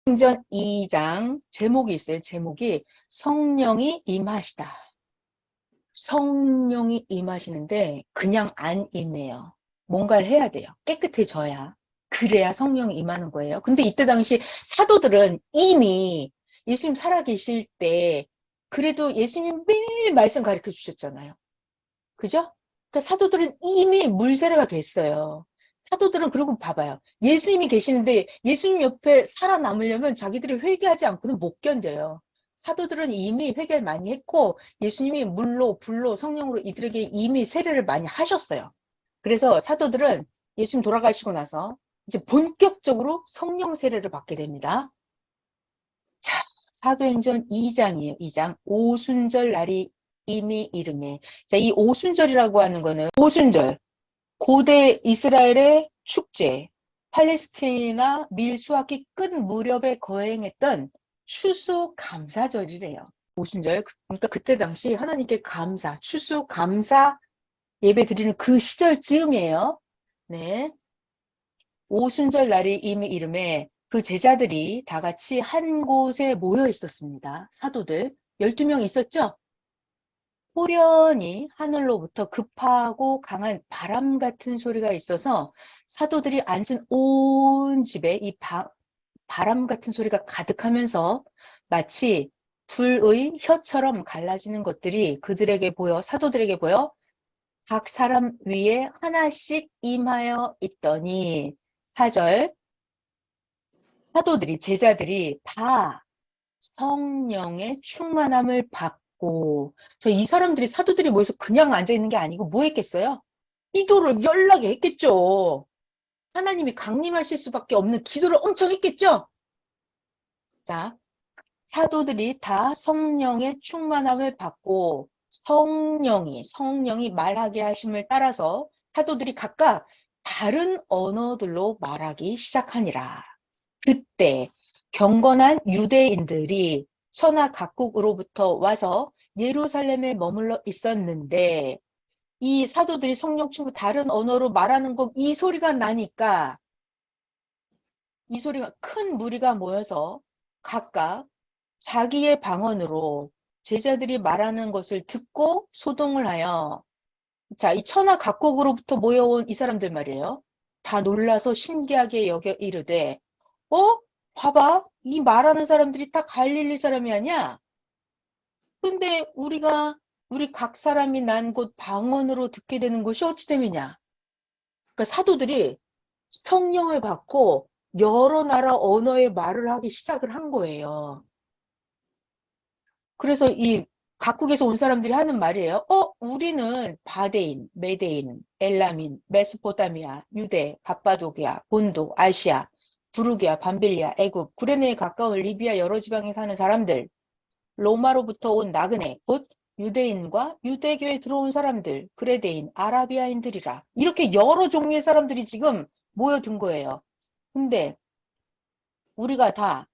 사도행전 2장 제목이 있어요. 제목이 성령이 임하시다. 성령이 임하시는데 그냥 안 임해요. 뭔가를 해야 돼요. 깨끗해져야. 그래야 성령이 임하는 거예요. 근데 이때 당시 사도들은 이미 예수님 살아계실 때 그래도 예수님 매일 말씀 가르쳐 주셨잖아요. 그죠? 그러니까 사도들은 이미 물세례가 됐어요. 사도들은 그러고 봐봐요. 예수님이 계시는데 예수님 옆에 살아남으려면 자기들이 회개하지 않고는 못 견뎌요. 사도들은 이미 회개를 많이 했고 예수님이 물로 불로 성령으로 이들에게 이미 세례를 많이 하셨어요. 그래서 사도들은 예수님 돌아가시고 나서 이제 본격적으로 성령 세례를 받게 됩니다. 자, 사도행전 2장이에요. 2장. 오순절 날이 이미 이름에. 자, 이 오순절이라고 하는 거는 오순절. 고대 이스라엘의 축제. 팔레스티나 밀수확기 끝 무렵에 거행했던 추수 감사절이래요. 오순절. 그러니까 그때 당시 하나님께 감사, 추수 감사 예배 드리는 그 시절 즈음이에요. 네. 오순절 날이 이미 이름에 그 제자들이 다 같이 한 곳에 모여 있었습니다. 사도들 12명 있었죠? 호련히 하늘로부터 급하고 강한 바람 같은 소리가 있어서 사도들이 앉은 온 집에 이 바람 같은 소리가 가득하면서 마치 불의 혀처럼 갈라지는 것들이 그들에게 보여, 사도들에게 보여 각 사람 위에 하나씩 임하여 있더니 4절 사도들이 제자들이 다 성령의 충만함을 받고 이 사람들이 사도들이 모여서 그냥 앉아 있는 게 아니고 뭐 했겠어요? 기도를 연락에 했겠죠. 하나님이 강림하실 수밖에 없는 기도를 엄청 했겠죠. 자, 사도들이 다 성령의 충만함을 받고 성령이 말하게 하심을 따라서 사도들이 각각 다른 언어들로 말하기 시작하니라. 그때 경건한 유대인들이 천하 각국으로부터 와서 예루살렘에 머물러 있었는데 이 사도들이 성령 충만 다른 언어로 말하는 거 이 소리가 나니까 이 소리가 큰 무리가 모여서 각각 자기의 방언으로 제자들이 말하는 것을 듣고 소동을 하여 자, 이 천하 각국으로부터 모여온 이 사람들 말이에요. 다 놀라서 신기하게 여겨 이르되 봐봐. 이 말하는 사람들이 다 갈릴리 사람이 아니야? 그런데 우리 각 사람이 난 곳 방언으로 듣게 되는 것이 어찌 됨이냐? 그러니까 사도들이 성령을 받고 여러 나라 언어의 말을 하기 시작을 한 거예요. 그래서 이 각국에서 온 사람들이 하는 말이에요. 우리는 바데인, 메데인, 엘라민, 메소포타미아, 유대, 갑바도기아, 본도, 아시아, 부르기아, 밤빌리아, 애굽, 구레네에 가까운 리비아 여러 지방에 사는 사람들, 로마로부터 온 나그네, 곧 유대인과 유대교에 들어온 사람들, 그레데인, 아라비아인들이라. 이렇게 여러 종류의 사람들이 지금 모여든 거예요. 근데 우리가 다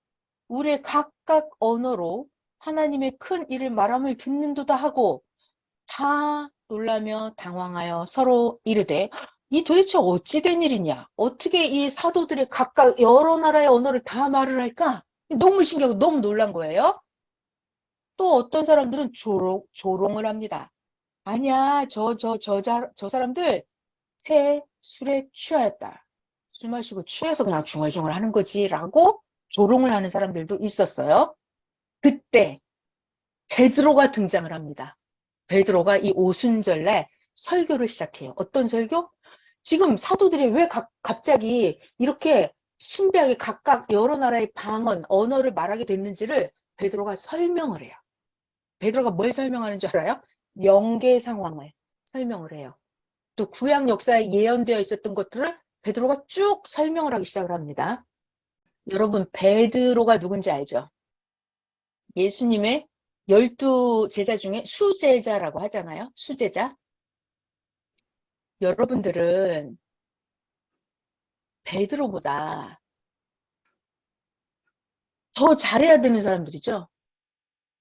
우리의 각각 언어로 하나님의 큰 일을 말함을 듣는도다 하고 다 놀라며 당황하여 서로 이르되 이 도대체 어찌 된 일이냐? 어떻게 이 사도들이 각각 여러 나라의 언어를 다 말을 할까? 너무 신기하고 너무 놀란 거예요. 또 어떤 사람들은 조롱을 합니다. 아니야, 저 사람들 새 술에 취하였다. 술 마시고 취해서 그냥 중얼중얼 하는 거지 라고 조롱을 하는 사람들도 있었어요. 그때 베드로가 등장을 합니다. 베드로가 이 오순절날 설교를 시작해요. 어떤 설교? 지금 사도들이 왜 갑자기 이렇게 신비하게 각각 여러 나라의 방언, 언어를 말하게 됐는지를 베드로가 설명을 해요. 베드로가 뭘 설명하는 줄 알아요? 영계 상황을 설명을 해요. 또 구약 역사에 예언되어 있었던 것들을 베드로가 쭉 설명을 하기 시작을 합니다. 여러분, 베드로가 누군지 알죠? 예수님의 12 제자 중에 수제자라고 하잖아요. 수제자. 여러분들은 베드로보다 더 잘해야 되는 사람들이죠.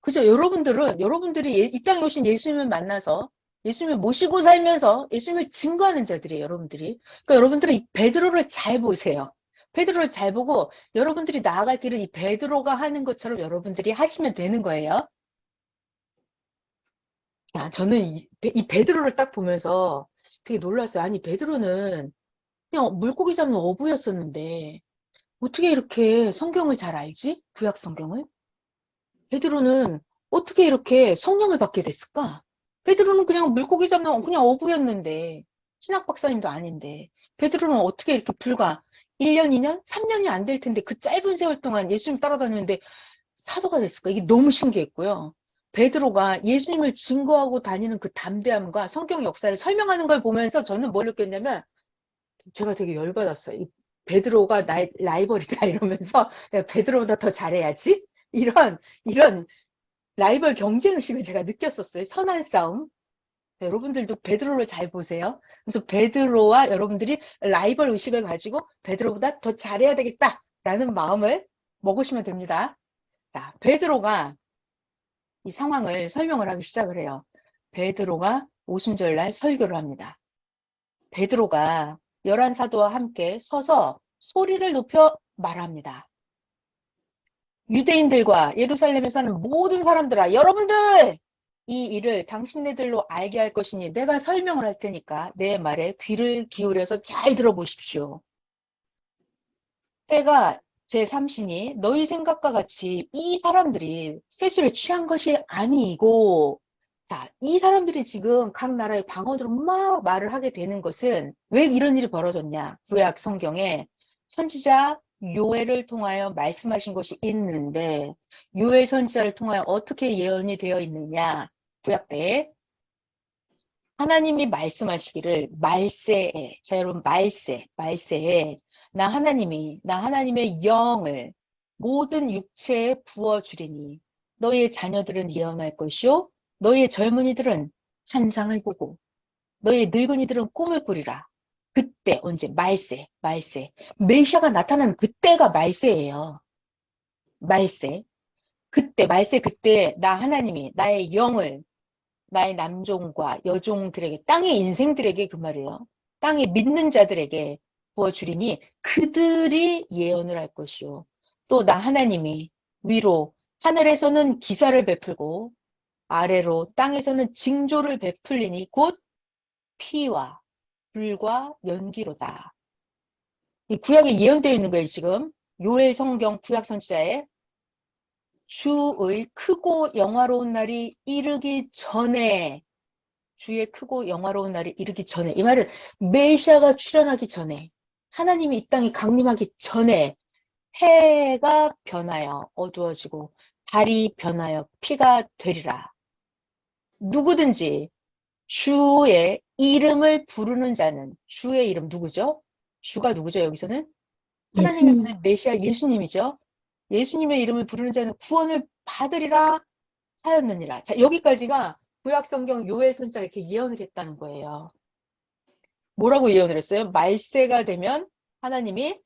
그죠? 여러분들이 이 땅에 오신 예수님을 만나서 예수님을 모시고 살면서 예수님을 증거하는 자들이에요, 여러분들이. 그러니까 여러분들이 베드로를 잘 보세요. 베드로를 잘 보고 여러분들이 나아갈 길을 이 베드로가 하는 것처럼 여러분들이 하시면 되는 거예요. 야, 저는 이 베드로를 딱 보면서 되게 놀랐어요. 아니, 베드로는 그냥 물고기 잡는 어부였었는데 어떻게 이렇게 성경을 잘 알지? 구약 성경을? 베드로는 어떻게 이렇게 성령을 받게 됐을까? 베드로는 그냥 물고기 잡는 그냥 어부였는데 신학 박사님도 아닌데 베드로는 어떻게 이렇게 불과 1년, 2년, 3년이 안 될 텐데 그 짧은 세월 동안 예수님 따라다녔는데 사도가 됐을까? 이게 너무 신기했고요. 베드로가 예수님을 증거하고 다니는 그 담대함과 성경 역사를 설명하는 걸 보면서 저는 뭘 느꼈냐면 제가 되게 열받았어요. 이 베드로가 나의 라이벌이다 이러면서 내가 베드로보다 더 잘해야지? 이런 라이벌 경쟁 의식을 제가 느꼈었어요. 선한 싸움. 네, 여러분들도 베드로를 잘 보세요. 그래서 베드로와 여러분들이 라이벌 의식을 가지고 베드로보다 더 잘해야 되겠다라는 마음을 먹으시면 됩니다. 자, 베드로가 이 상황을 설명을 하기 시작을 해요. 베드로가 오순절날 설교를 합니다. 베드로가 11사도와 함께 서서 소리를 높여 말합니다. 유대인들과 예루살렘에 사는 모든 사람들아, 여러분들! 이 일을 당신네들로 알게 할 것이니 내가 설명을 할 테니까 내 말에 귀를 기울여서 잘 들어보십시오. 때가 제3신이 너희 생각과 같이 이 사람들이 세술에 취한 것이 아니고, 자, 이 사람들이 지금 각 나라의 방언으로 막 말을 하게 되는 것은 왜 이런 일이 벌어졌냐? 구약 성경에 선지자 요엘을 통하여 말씀하신 것이 있는데 요엘 선지자를 통하여 어떻게 예언이 되어 있느냐? 구약 때 하나님이 말씀하시기를 말세에, 자 여러분 말세에 나 하나님의 영을 모든 육체에 부어주리니 너희의 자녀들은 예언할 것이요 너희의 젊은이들은 환상을 보고 너희의 늙은이들은 꿈을 꾸리라. 그때 언제? 말세. 메시아가 나타나는 그때가 말세예요. 말세. 말세 그때 나 하나님이 나의 영을 나의 남종과 여종들에게 땅의 인생들에게 그 말이에요. 땅에 믿는 자들에게 부어주리니 그들이 예언을 할 것이요. 또 나 하나님이 위로 하늘에서는 기사를 베풀고 아래로 땅에서는 징조를 베풀리니 곧 피와 불과 연기로다. 이 구약에 예언되어 있는 거예요. 지금 요엘 성경 구약 선지자에 주의 크고 영화로운 날이 이르기 전에 주의 크고 영화로운 날이 이르기 전에 이 말은 메시아가 출현하기 전에 하나님이 이 땅에 강림하기 전에 해가 변하여 어두워지고 달이 변하여 피가 되리라. 누구든지 주의 이름을 부르는 자는 주의 이름 누구죠? 주가 누구죠? 여기서는 하나님의 예수님, 보낸 메시아 예수님이죠. 예수님의 이름을 부르는 자는 구원을 받으리라 하였느니라. 자, 여기까지가 구약성경 요엘 선지자가 이렇게 예언을 했다는 거예요. 뭐라고 예언을 했어요? 말세가 되면 하나님의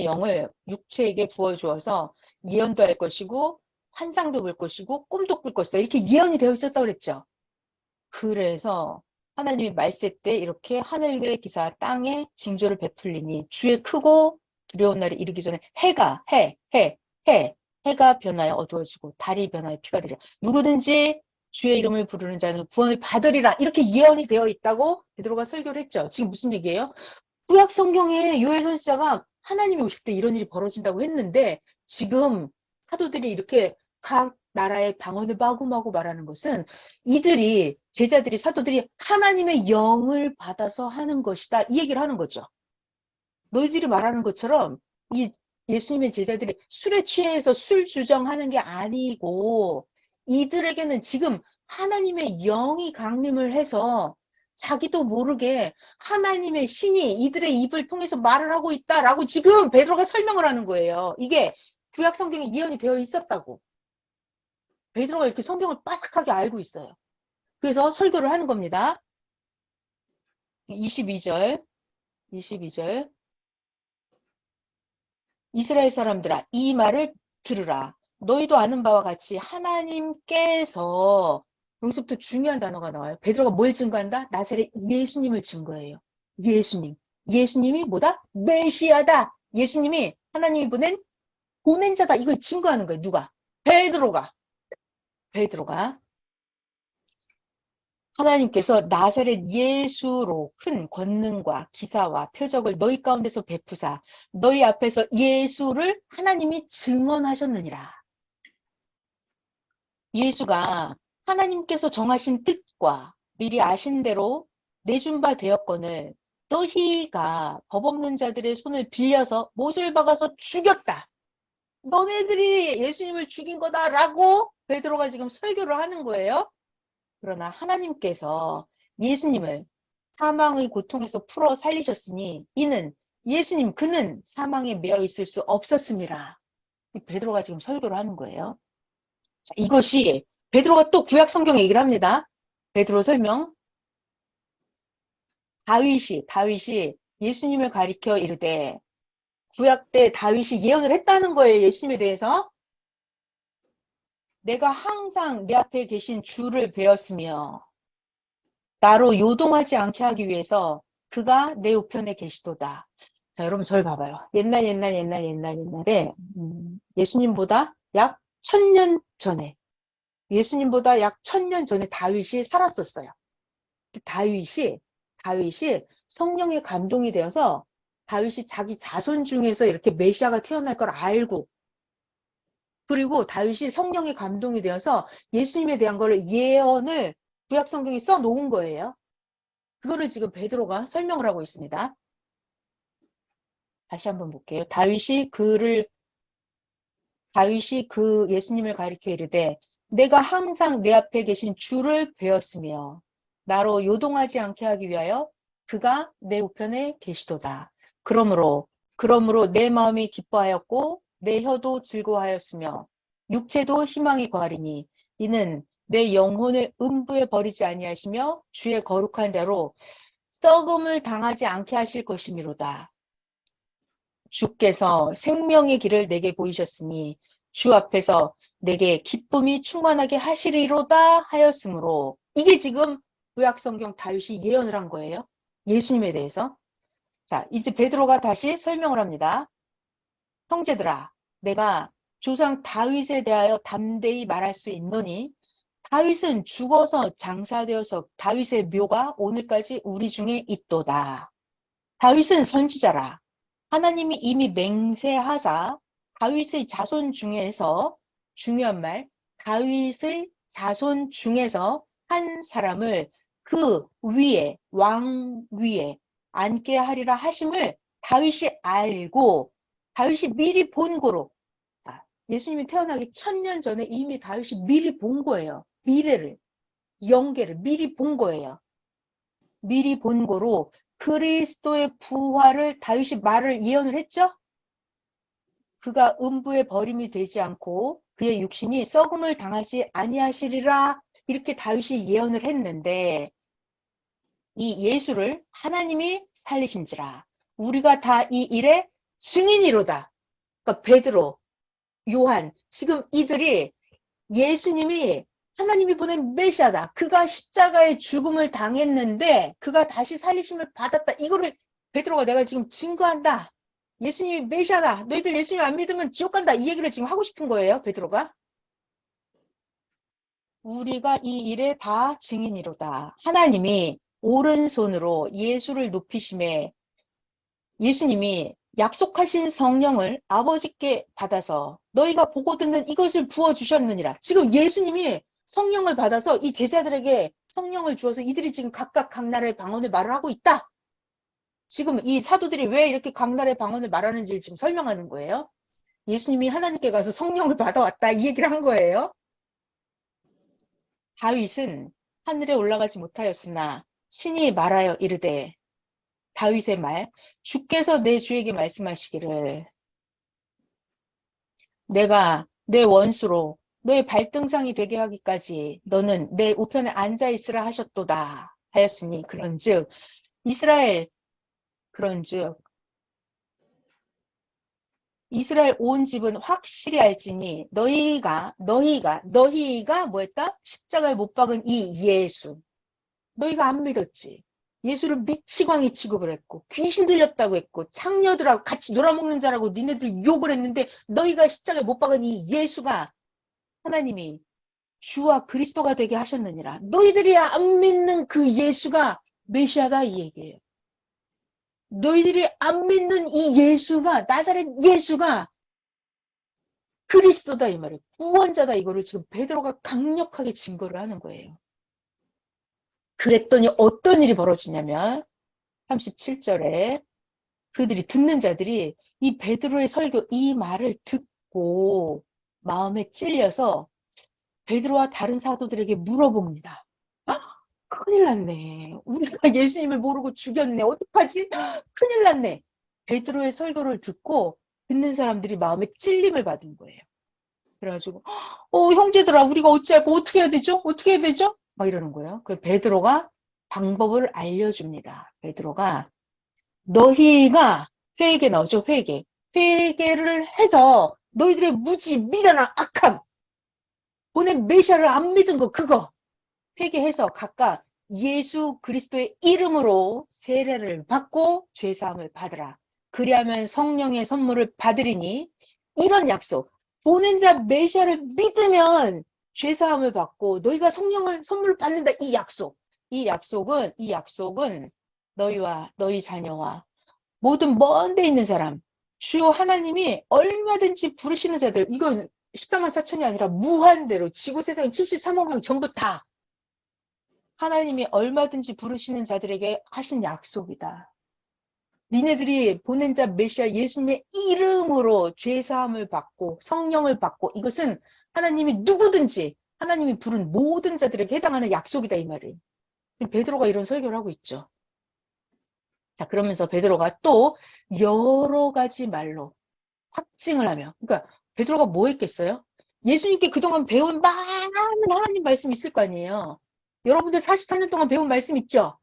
영을 육체에게 부어주어서 예언도 할 것이고 환상도 볼 것이고 꿈도 꿀 것이다. 이렇게 예언이 되어 있었다고 그랬죠. 그래서 하나님이 말세 때 이렇게 하늘의 기사 땅에 징조를 베풀리니 주의 크고 두려운 날이 이르기 전에 해가 변하여 어두워지고 달이 변하여 피가 되리라. 누구든지 주의 이름을 부르는 자는 구원을 받으리라. 이렇게 예언이 되어 있다고 베드로가 설교를 했죠. 지금 무슨 얘기예요? 구약 성경에 요엘 선지자가 하나님이 오실 때 이런 일이 벌어진다고 했는데 지금 사도들이 이렇게 각 나라의 방언을 마구마구 말하는 것은 이들이 제자들이 사도들이 하나님의 영을 받아서 하는 것이다 이 얘기를 하는 거죠. 너희들이 말하는 것처럼 이 예수님의 제자들이 술에 취해서 술 주정하는 게 아니고 이들에게는 지금 하나님의 영이 강림을 해서 자기도 모르게 하나님의 신이 이들의 입을 통해서 말을 하고 있다라고 지금 베드로가 설명을 하는 거예요. 이게 구약 성경에 예언이 되어 있었다고. 베드로가 이렇게 성경을 빠삭하게 알고 있어요. 그래서 설교를 하는 겁니다. 22절 이스라엘 사람들아 이 말을 들으라. 너희도 아는 바와 같이 하나님께서 여기서부터 중요한 단어가 나와요. 베드로가 뭘 증거한다? 나사렛 예수님을 증거해요. 예수님. 예수님이 뭐다? 메시아다. 예수님이 하나님이 보낸 자다. 이걸 증거하는 거예요. 누가? 베드로가. 하나님께서 나사렛 예수로 큰 권능과 기사와 표적을 너희 가운데서 베푸사 너희 앞에서 예수를 하나님이 증언하셨느니라. 예수가 하나님께서 정하신 뜻과 미리 아신 대로 내준 바 되었거늘 너희가 법 없는 자들의 손을 빌려서 못을 박아서 죽였다. 너네들이 예수님을 죽인 거다라고 베드로가 지금 설교를 하는 거예요. 그러나 하나님께서 예수님을 사망의 고통에서 풀어 살리셨으니 이는 예수님 그는 사망에 매여 있을 수 없었습니다. 베드로가 지금 설교를 하는 거예요. 자, 이것이 베드로가 또 구약 성경 얘기를 합니다. 베드로 설명. 다윗이 예수님을 가리켜 이르되 구약 때 다윗이 예언을 했다는 거예요. 예수님에 대해서. 내가 항상 내 앞에 계신 주를 배웠으며 나로 요동하지 않게 하기 위해서 그가 내 우편에 계시도다. 자, 여러분 저를 봐봐요. 옛날에 예수님보다 약 1000년 전에 다윗이 살았었어요. 다윗이 성령의 감동이 되어서 다윗이 자기 자손 중에서 이렇게 메시아가 태어날 걸 알고 그리고 다윗이 성령의 감동이 되어서 예수님에 대한 걸 예언을 구약 성경에 써 놓은 거예요. 그거를 지금 베드로가 설명을 하고 있습니다. 다시 한번 볼게요. 다윗이 그 예수님을 가리켜 이르되 내가 항상 내 앞에 계신 주를 배웠으며 나로 요동하지 않게 하기 위하여 그가 내 우편에 계시도다. 그러므로 내 마음이 기뻐하였고 내 혀도 즐거워하였으며 육체도 희망이 거하리니 이는 내 영혼을 음부에 버리지 아니하시며 주의 거룩한 자로 썩음을 당하지 않게 하실 것이미로다. 주께서 생명의 길을 내게 보이셨으니 주 앞에서 내게 기쁨이 충만하게 하시리로다 하였으므로 이게 지금 구약 성경 다윗이 예언을 한 거예요. 예수님에 대해서. 자, 이제 베드로가 다시 설명을 합니다. 형제들아, 내가 조상 다윗에 대하여 담대히 말할 수 있노니 다윗은 죽어서 장사되어서 다윗의 묘가 오늘까지 우리 중에 있도다. 다윗은 선지자라. 하나님이 이미 맹세하사 다윗의 자손 중에서 중요한 말, 다윗의 자손 중에서 한 사람을 그 위에 왕 위에 앉게 하리라 하심을 다윗이 알고 다윗이 미리 본 거로 예수님이 태어나기 1000년 전에 이미 다윗이 미리 본 거예요. 미래를 영계를 미리 본 거예요. 미리 본 거로 그리스도의 부활을 다윗이 말을 예언을 했죠. 그가 음부에 버림이 되지 않고 그의 육신이 썩음을 당하지 아니하시리라 이렇게 다윗이 예언을 했는데 이 예수를 하나님이 살리신지라 우리가 다 이 일의 증인이로다. 그러니까 베드로, 요한 지금 이들이 예수님이 하나님이 보낸 메시아다. 그가 십자가의 죽음을 당했는데 그가 다시 살리심을 받았다. 이거를 베드로가 내가 지금 증거한다. 예수님이 메시아다. 너희들 예수님 안 믿으면 지옥 간다. 이 얘기를 지금 하고 싶은 거예요. 베드로가. 우리가 이 일에 다 증인이로다. 하나님이 오른손으로 예수를 높이심에 예수님이 약속하신 성령을 아버지께 받아서 너희가 보고 듣는 이것을 부어주셨느니라. 지금 예수님이 성령을 받아서 이 제자들에게 성령을 주어서 이들이 지금 각각 각 나라의 방언을 말을 하고 있다. 지금 이 사도들이 왜 이렇게 각 나라의 방언을 말하는지를 지금 설명하는 거예요. 예수님이 하나님께 가서 성령을 받아왔다. 이 얘기를 한 거예요. 다윗은 하늘에 올라가지 못하였으나 신이 말하여 이르되 다윗의 말 주께서 내 주에게 말씀하시기를 내가 내 원수로 너의 발등상이 되게 하기까지 너는 내 우편에 앉아 있으라 하셨도다 하였으니 그런즉 이스라엘 온 집은 확실히 알지니 너희가 뭐했다? 십자가에 못 박은 이 예수 너희가 안 믿었지. 예수를 미치광이 취급을 했고 귀신 들렸다고 했고 창녀들하고 같이 놀아먹는 자라고 니네들 욕을 했는데 너희가 십자가에 못 박은 이 예수가 하나님이 주와 그리스도가 되게 하셨느니라. 너희들이 안 믿는 그 예수가 메시아다 이 얘기예요. 너희들이 안 믿는 이 예수가 나사렛 예수가 그리스도다 이 말이에요. 구원자다 이거를 지금 베드로가 강력하게 증거를 하는 거예요. 그랬더니 어떤 일이 벌어지냐면 37절에 그들이 듣는 자들이 이 베드로의 설교 이 말을 듣고 마음에 찔려서 베드로와 다른 사도들에게 물어봅니다. 큰일 났네. 우리가 예수님을 모르고 죽였네. 어떡하지? 큰일 났네. 베드로의 설교를 듣고 듣는 사람들이 마음에 찔림을 받은 거예요. 그래가지고 형제들아 우리가 어찌할까 어떻게 해야 되죠? 어떻게 해야 되죠? 막 이러는 거예요. 그 베드로가 방법을 알려줍니다. 베드로가 너희가 회개 나오죠. 회개를 해서 너희들의 무지 미련한 악함 보낸 메시아를 안 믿은 거 그거 회개해서 각각 예수 그리스도의 이름으로 세례를 받고 죄사함을 받으라. 그리하면 성령의 선물을 받으리니 이런 약속 보낸 자 메시아를 믿으면 죄사함을 받고 너희가 성령을 선물을 받는다. 이 약속은 너희와 너희 자녀와 모든 먼 데 있는 사람 주요 하나님이 얼마든지 부르시는 자들 이건 14만 4천이 아니라 무한대로 지구 세상 73억 명 전부 다 하나님이 얼마든지 부르시는 자들에게 하신 약속이다. 니네들이 보낸 자 메시아 예수님의 이름으로 죄사함을 받고 성령을 받고 이것은 하나님이 누구든지 하나님이 부른 모든 자들에게 해당하는 약속이다 이 말이에요. 베드로가 이런 설교를 하고 있죠. 자 그러면서 베드로가 또 여러 가지 말로 확증을 하며 그러니까 베드로가 뭐 했겠어요? 예수님께 그동안 배운 많은 하나님 말씀 있을 거 아니에요. 여러분들 44년 동안 배운 말씀 있죠?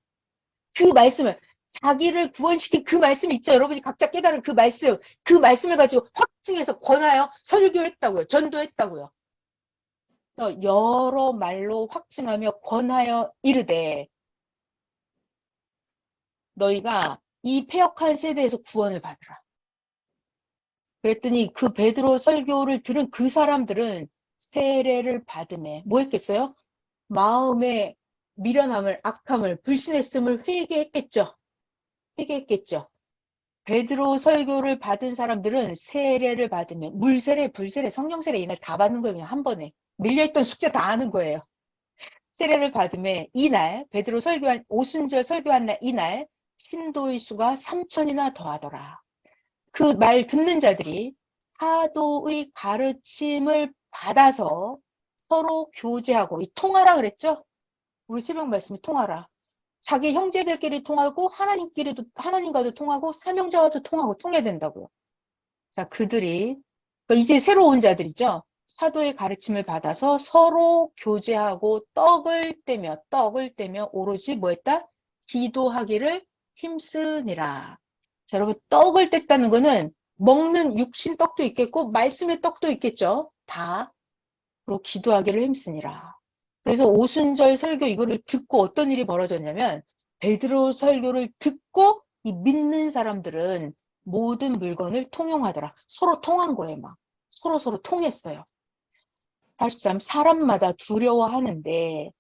그 말씀을 자기를 구원시킨 그 말씀 있죠? 여러분이 각자 깨달은 그 말씀을 가지고 확증해서 권하여 설교했다고요. 전도했다고요. 그래서 여러 말로 확증하며 권하여 이르되 너희가 이 패역한 세대에서 구원을 받으라. 그랬더니 그 베드로 설교를 들은 그 사람들은 세례를 받음에 뭐 했겠어요? 마음의 미련함을 악함을 불신했음을 회개했겠죠. 베드로 설교를 받은 사람들은 세례를 받으면 물세례, 불세례, 성령세례 이날 다 받는 거예요. 그냥 한 번에. 밀려있던 숙제 다 하는 거예요. 세례를 받음에 이날 베드로 설교한 오순절 설교한 날 이날 신도의 수가 3천이나 더하더라. 그 말 듣는 자들이 사도의 가르침을 받아서 서로 교제하고 이 통하라 그랬죠? 우리 새벽 말씀이 통하라. 자기 형제들끼리 통하고 하나님과도 통하고 사명자와도 통해야 된다고요. 자, 그들이 그러니까 이제 새로 온 자들이죠. 사도의 가르침을 받아서 서로 교제하고 떡을 떼며 오로지 뭐 했다? 기도하기를 힘쓰니라. 자, 여러분 떡을 뗐다는 거는 먹는 육신 떡도 있겠고 말씀의 떡도 있겠죠. 다. 그리고 기도하기를 힘쓰니라. 그래서 오순절 설교 이거를 듣고 어떤 일이 벌어졌냐면 베드로 설교를 듣고 이 믿는 사람들은 모든 물건을 통용하더라. 서로 통한 거예요. 막 서로 통했어요. 43 사람마다 두려워하는데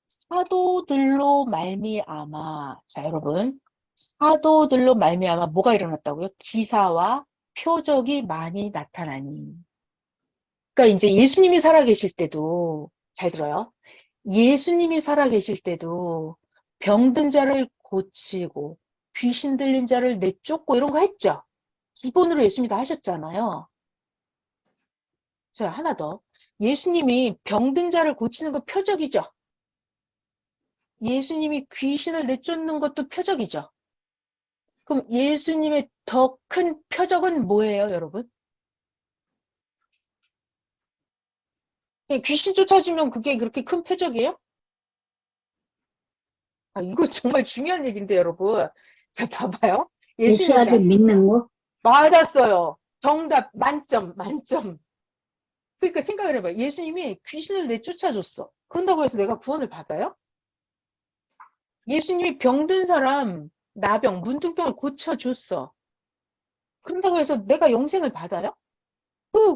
사도들로 말미암아 자 여러분 사도들로 말미암아 뭐가 일어났다고요? 기사와 표적이 많이 나타나니 그러니까 이제 예수님이 살아계실 때도 잘 들어요. 예수님이 살아계실 때도 병든 자를 고치고 귀신 들린 자를 내쫓고 이런 거 했죠. 기본으로 예수님이 다 하셨잖아요. 자, 하나 더. 예수님이 병든 자를 고치는 거 표적이죠. 예수님이 귀신을 내쫓는 것도 표적이죠. 그럼 예수님의 더 큰 표적은 뭐예요, 여러분? 귀신 쫓아주면 그게 그렇게 큰 표적이에요? 아, 이거 정말 중요한 얘기인데, 여러분. 자, 봐봐요. 예수님이 메시아를 믿는 거? 맞았어요. 정답, 만점. 그러니까 생각을 해봐요. 예수님이 귀신을 내쫓아줬어. 그런다고 해서 내가 구원을 받아요? 예수님이 병든 사람, 나병, 문둥병을 고쳐줬어. 그런다고 해서 내가 영생을 받아요?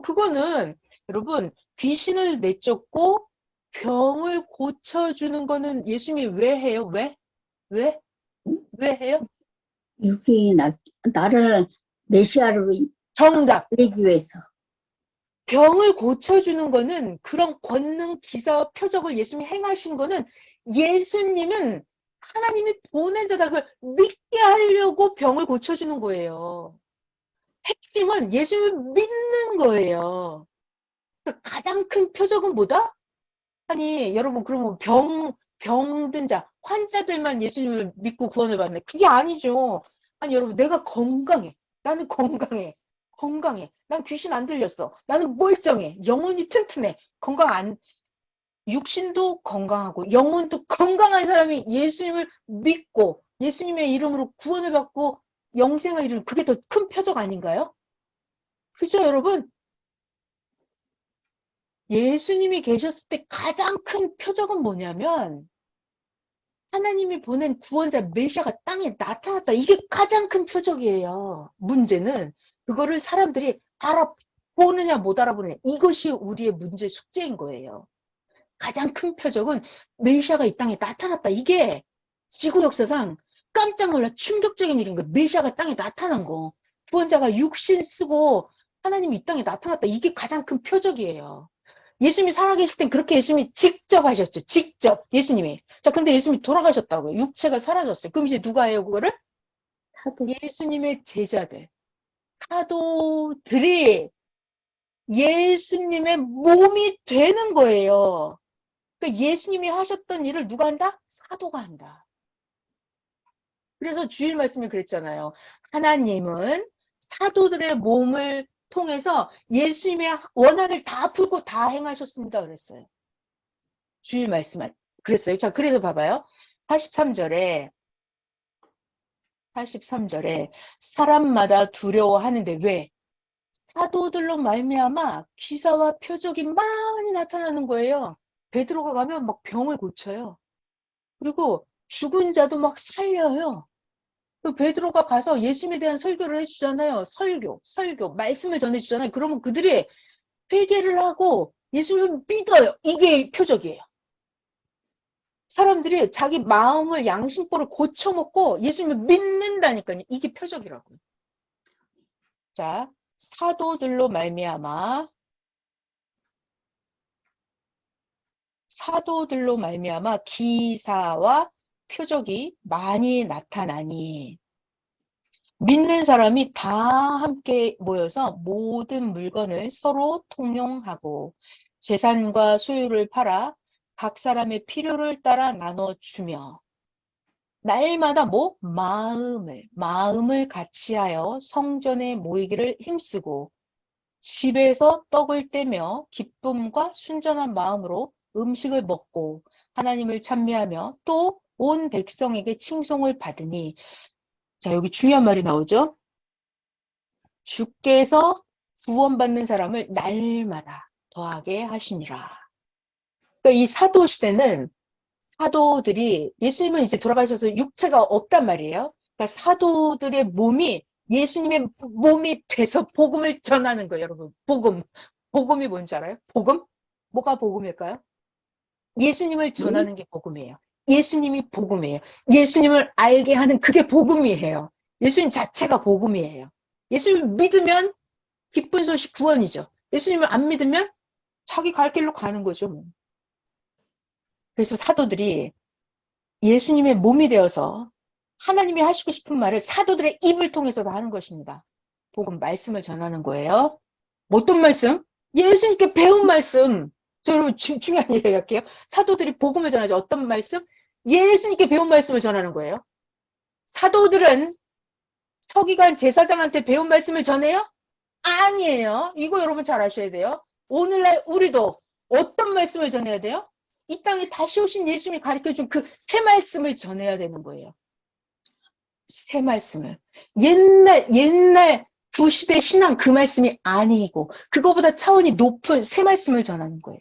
그거는, 여러분, 귀신을 내쫓고 병을 고쳐주는 거는 예수님이 왜 해요? 왜? 왜? 왜 해요? 나를 메시아로 정답. 내기 위해서. 병을 고쳐주는 거는 그런 권능, 기사와 표적을 예수님이 행하신 거는 예수님은 하나님이 보낸 자다. 그걸 믿게 하려고 병을 고쳐주는 거예요. 핵심은 예수님을 믿는 거예요. 가장 큰 표적은 뭐다? 아니, 여러분, 그러면 병든 자, 환자들만 예수님을 믿고 구원을 받네. 그게 아니죠. 아니, 여러분, 내가 건강해. 나는 건강해. 건강해. 난 귀신 안 들렸어. 나는 멀쩡해. 영혼이 튼튼해. 육신도 건강하고, 영혼도 건강한 사람이 예수님을 믿고, 예수님의 이름으로 구원을 받고, 영생을 이루는 그게 더 큰 표적 아닌가요? 그죠, 여러분? 예수님이 계셨을 때 가장 큰 표적은 뭐냐면 하나님이 보낸 구원자 메시아가 땅에 나타났다. 이게 가장 큰 표적이에요. 문제는 그거를 사람들이 알아보느냐 못 알아보느냐. 이것이 우리의 문제 숙제인 거예요. 가장 큰 표적은 메시아가 이 땅에 나타났다. 이게 지구 역사상 깜짝 놀라 충격적인 일인 거예요. 메시아가 땅에 나타난 거. 구원자가 육신 쓰고 하나님이 이 땅에 나타났다. 이게 가장 큰 표적이에요. 예수님이 살아계실 땐 그렇게 예수님이 직접 하셨죠. 직접 예수님이. 자, 근데 예수님이 돌아가셨다고요. 육체가 사라졌어요. 그럼 이제 누가 해요, 그거를? 사도. 예수님의 제자들, 사도들이 예수님의 몸이 되는 거예요. 그러니까 예수님이 하셨던 일을 누가 한다? 사도가 한다. 그래서 주일 말씀에 그랬잖아요. 하나님은 사도들의 몸을 통해서 예수님의 원한을 다 풀고 다 행하셨습니다. 그랬어요. 주일 말씀을 그랬어요. 자, 그래서 봐봐요. 43절에 사람마다 두려워하는데 왜? 사도들로 말미암아 기사와 표적이 많이 나타나는 거예요. 베드로가 가면 막 병을 고쳐요. 그리고 죽은 자도 막 살려요. 그 베드로가 가서 예수님에 대한 설교를 해주잖아요. 설교, 말씀을 전해주잖아요. 그러면 그들이 회개를 하고 예수님을 믿어요. 이게 표적이에요. 사람들이 자기 마음을 양심보를 고쳐먹고 예수님을 믿는다니까요. 이게 표적이라고요. 자, 사도들로 말미암아 기사와 표적이 많이 나타나니 믿는 사람이 다 함께 모여서 모든 물건을 서로 통용하고 재산과 소유를 팔아 각 사람의 필요를 따라 나눠주며 날마다 마음을 같이하여 성전에 모이기를 힘쓰고 집에서 떡을 떼며 기쁨과 순전한 마음으로 음식을 먹고 하나님을 찬미하며 또 온 백성에게 칭송을 받으니 자, 여기 중요한 말이 나오죠. 주께서 구원받는 사람을 날마다 더하게 하시니라. 그러니까 이 사도 시대는 사도들이 예수님은 이제 돌아가셔서 육체가 없단 말이에요. 그러니까 사도들의 몸이 예수님의 몸이 돼서 복음을 전하는 거예요, 여러분. 복음이 뭔지 알아요? 복음? 뭐가 복음일까요? 예수님을 네? 전하는 게 복음이에요. 예수님이 복음이에요. 예수님을 알게 하는 그게 복음이에요. 예수님 자체가 복음이에요. 예수님을 믿으면 기쁜 소식 구원이죠. 예수님을 안 믿으면 자기 갈 길로 가는 거죠. 뭐. 그래서 사도들이 예수님의 몸이 되어서 하나님이 하시고 싶은 말을 사도들의 입을 통해서도 하는 것입니다. 복음 말씀을 전하는 거예요. 어떤 말씀? 예수님께 배운 말씀. 저 여러분 중요한 얘기 할게요. 사도들이 복음을 전하죠. 어떤 말씀? 예수님께 배운 말씀을 전하는 거예요. 사도들은 서기관 제사장한테 배운 말씀을 전해요? 아니에요. 이거 여러분 잘 아셔야 돼요. 오늘날 우리도 어떤 말씀을 전해야 돼요? 이 땅에 다시 오신 예수님이 가르쳐준 그 새 말씀을 전해야 되는 거예요. 새 말씀을. 옛날 구시대 신앙 그 말씀이 아니고 그거보다 차원이 높은 새 말씀을 전하는 거예요.